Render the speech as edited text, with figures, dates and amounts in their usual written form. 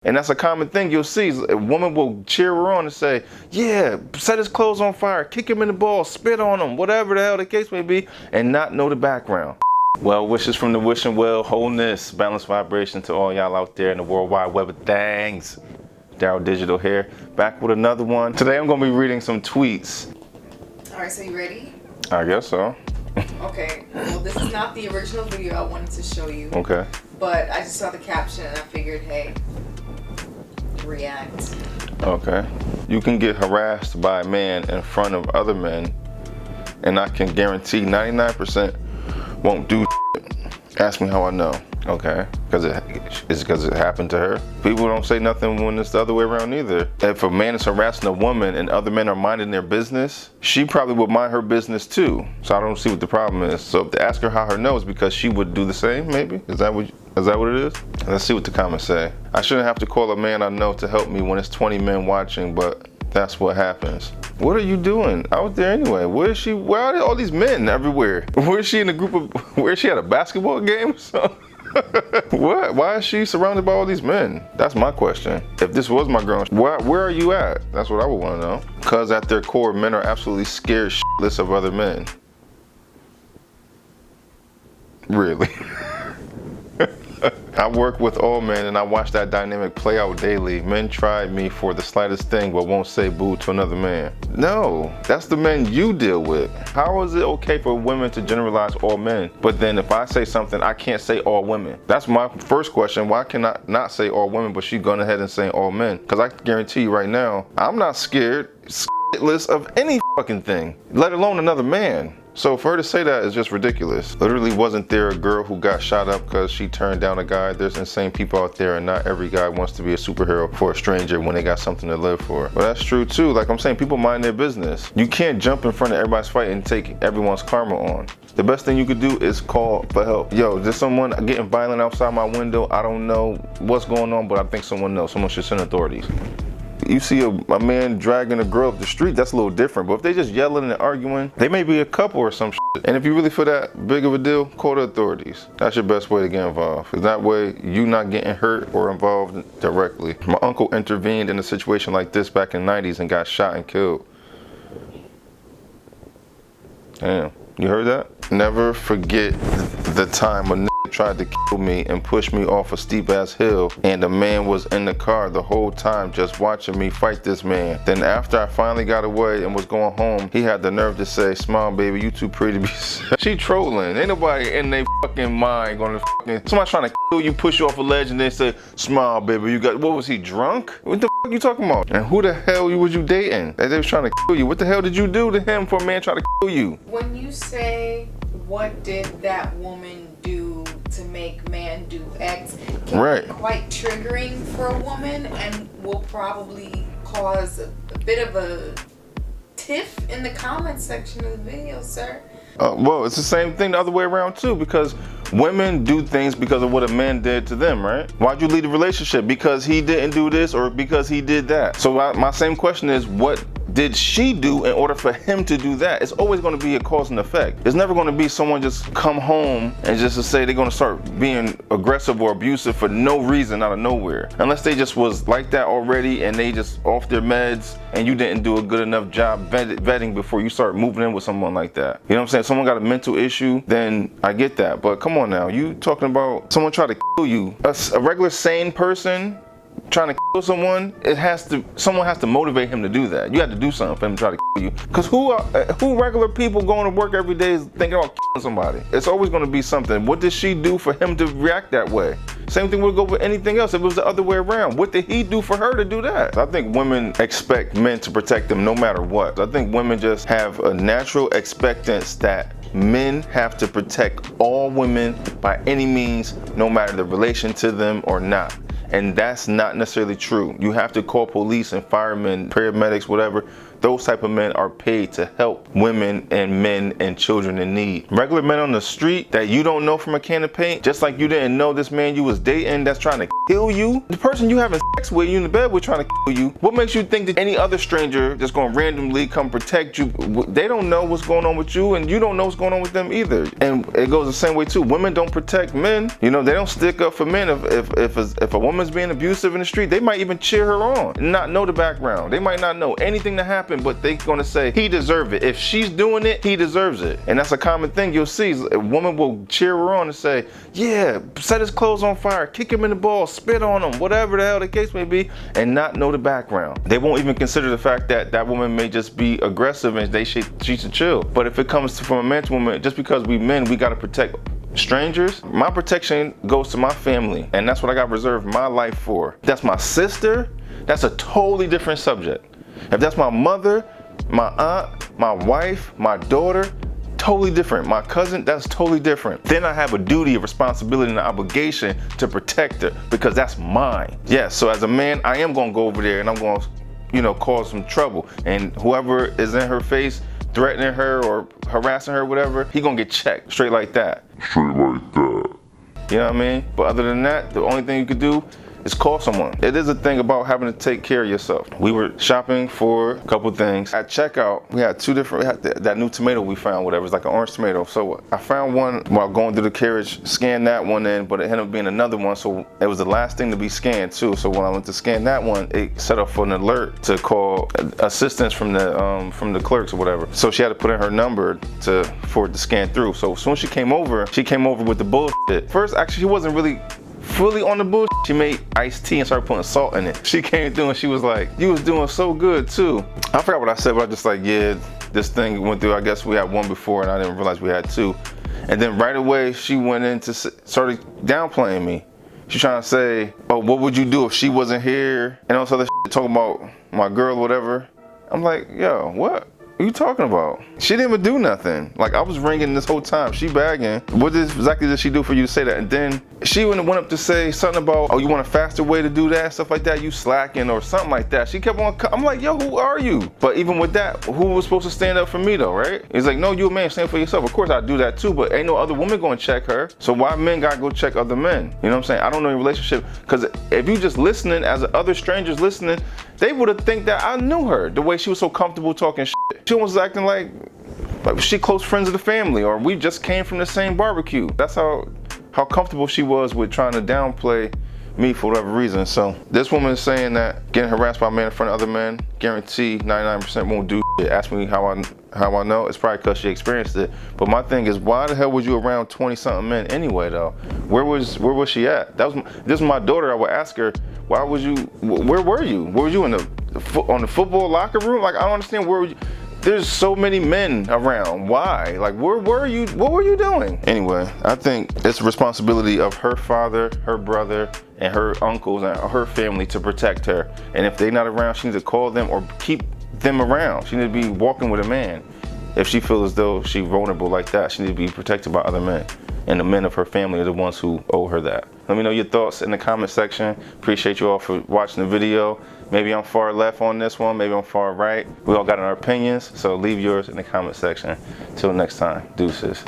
And that's a common thing you'll see. A woman will cheer her on and say, yeah, set his clothes on fire, kick him in the balls, spit on him, whatever the hell the case may be, and not know the background. Well, wishes from the wishing well, wholeness, balanced vibration to all y'all out there in the world wide web of things. Daryl Digital here, back with another one. Today I'm going to be reading some tweets. All right, so you ready? I guess so. Okay, well this is not the original video I wanted to show you. Okay. But I just saw the caption and I figured, hey, react. Okay. You can get harassed by a man in front of other men, and I can guarantee 99% won't do shit. Ask me how I know. Okay, because it happened to her. People don't say nothing when it's the other way around either. If a man is harassing a woman and other men are minding their business, she probably would mind her business too. So I don't see what the problem is. So if to ask her how her knows, because she would do the same, maybe? Is that what it is? Let's see what the comments say. I shouldn't have to call a man I know to help me when it's 20 men watching, but that's what happens. What are you doing out there anyway? Where is she? Where are all these men everywhere? Where is she in a group of? Where is she at a basketball game or something? What? Why is she surrounded by all these men? That's my question. If this was my girl, where are you at? That's what I would want to know. Because at their core, men are absolutely scared shitless of other men. Really? I work with all men and I watch that dynamic play out daily. Men try me for the slightest thing but won't say boo to another man. No, that's the men you deal with. How is it okay for women to generalize all men? But then if I say something, I can't say all women. That's my first question. Why can I not say all women, but she going ahead and saying all men? Because I guarantee you right now, I'm not scared shitless of any fucking thing, let alone another man. So for her to say that is just ridiculous. Literally, wasn't there a girl who got shot up because she turned down a guy? There's insane people out there, and not every guy wants to be a superhero for a stranger when they got something to live for. But that's true too. Like I'm saying, people mind their business. You can't jump in front of everybody's fight and take everyone's karma on. The best thing you could do is call for help. Yo, there's someone getting violent outside my window. I don't know what's going on, but I think someone knows. Someone should send authorities. You see a man dragging a girl up the street, that's a little different. But if they just yelling and arguing, they may be a couple or some shit. And if you really feel that big of a deal, call the authorities. That's your best way to get involved. Because that way, you not getting hurt or involved directly. My uncle intervened in a situation like this back in the 90s and got shot and killed. Damn, you heard that? Never forget the time a nigga tried to kill me and push me off a steep ass hill, and the man was in the car the whole time just watching me fight this man. Then after I finally got away and was going home, he had the nerve to say, "Smile baby, you too pretty to be sad." She trolling. Ain't nobody in their fucking mind gonna fucking, somebody trying to kill you, push you off a ledge and they say, "Smile baby, you got," what was he, drunk? What the fuck you talking about? And who the hell was you dating that they was trying to kill you? What the hell did you do to him for a man trying to kill you? When you say, what did that woman do to make man do X, right, quite triggering for a woman and will probably cause a bit of a tiff in the comment section of the video, sir. Well, it's the same thing the other way around too, because women do things because of what a man did to them, right? Why'd you leave the relationship? Because he didn't do this or because he did that? So my same question is, what did she do in order for him to do that? It's always going to be a cause and effect. It's never going to be someone just come home and just to say they're going to start being aggressive or abusive for no reason out of nowhere. Unless they just was like that already and they just off their meds and you didn't do a good enough job vetting before you start moving in with someone like that. You know what I'm saying? If someone got a mental issue, then I get that. But come on now, you talking about someone trying to kill you. A regular sane person trying to kill someone, someone has to motivate him to do that. You have to do something for him to try to kill you. Because who regular people going to work every day is thinking about killing somebody? It's always going to be something. What did she do for him to react that way? Same thing would go with anything else if it was the other way around. What did he do for her to do that? I think women expect men to protect them no matter what. I think women just have a natural expectance that men have to protect all women by any means, no matter the relation to them or not. And that's not necessarily true. You have to call police and firemen, paramedics, whatever, those type of men are paid to help women and men and children in need. Regular men on the street that you don't know from a can of paint, just like you didn't know this man you was dating that's trying to kill you. The person you having sex with, you in the bed with, trying to kill you. What makes you think that any other stranger that's gonna randomly come protect you? They don't know what's going on with you, and you don't know what's going on with them either. And it goes the same way too. Women don't protect men. You know, they don't stick up for men. If a woman's being abusive in the street, they might even cheer her on and not know the background. They might not know anything that happened, but they're gonna say he deserves it. If she's doing it, he deserves it. And that's a common thing you'll see. A woman will cheer her on and say, yeah, set his clothes on fire, kick him in the balls, spit on him, whatever the hell the case may be, and not know the background. They won't even consider the fact that that woman may just be aggressive and she should chill. But if it comes from a man to woman, just because we men, we gotta protect strangers. My protection goes to my family, and that's what I got reserved my life for. If that's my sister, that's a totally different subject. If that's my mother, my aunt, my wife, my daughter, totally different. My cousin, that's totally different. Then I have a duty, a responsibility, and an obligation to protect her because that's mine. Yes, so as a man, I am gonna go over there and I'm gonna, you know, cause some trouble. And whoever is in her face, threatening her or harassing her, whatever, he gonna get checked straight like that. Straight like that. You know what I mean? But other than that, the only thing you could do is call someone. It is a thing about having to take care of yourself. We were shopping for a couple things. At checkout, we had two different, that new tomato we found, whatever, it's like an orange tomato. So I found one while going through the carriage, scanned that one in, but it ended up being another one. So it was the last thing to be scanned too. So when I went to scan that one, it set up for an alert to call assistance from the clerks or whatever. So she had to put in her number for it to scan through. So as soon as she came over with the bullshit. First, actually, she wasn't really fully on the bullshit. She made iced tea and started putting salt in it. She came through and she was like, you was doing so good too. I forgot what I said, but I just like, yeah, this thing went through. I guess we had one before and I didn't realize we had two. And then right away, she went in to started downplaying me. She's trying to say, oh, what would you do if she wasn't here? And all this other shit, talking about my girl or whatever. I'm like, yo, what are you talking about? She didn't even do nothing. Like, I was ringing this whole time. She bagging. What exactly did she do for you to say that? And then she went up to say something about, oh, you want a faster way to do that? Stuff like that. You slacking or something like that. She kept on, I'm like, yo, who are you? But even with that, who was supposed to stand up for me though, right? He's like, no, you a man, stand for yourself. Of course I do that too, but ain't no other woman gonna check her. So why men gotta go check other men? You know what I'm saying? I don't know your relationship, because if you just listening as other strangers listening, they would have think that I knew her the way she was so comfortable talking shit. She was acting like she close friends of the family, or we just came from the same barbecue. That's how comfortable she was with trying to downplay me for whatever reason. So this woman is saying that getting harassed by a man in front of other men, guarantee 99% won't do shit. Ask me how I know. It's probably because she experienced it. But my thing is, why the hell was you around 20-something men anyway though? Where was she at? This is my daughter. I would ask her, where were you? Where were you on the football locker room? Like, I don't understand where were you. There's so many men around. Why? Like, where were you? What were you doing? Anyway, I think it's a responsibility of her father, her brother, and her uncles and her family to protect her. And if they're not around, she needs to call them or keep them around. She needs to be walking with a man. If she feels as though she's vulnerable like that, she needs to be protected by other men. And the men of her family are the ones who owe her that. Let me know your thoughts in the comment section. Appreciate you all for watching the video. Maybe I'm far left on this one, maybe I'm far right. We all got our opinions, so leave yours in the comment section. Till next time, deuces.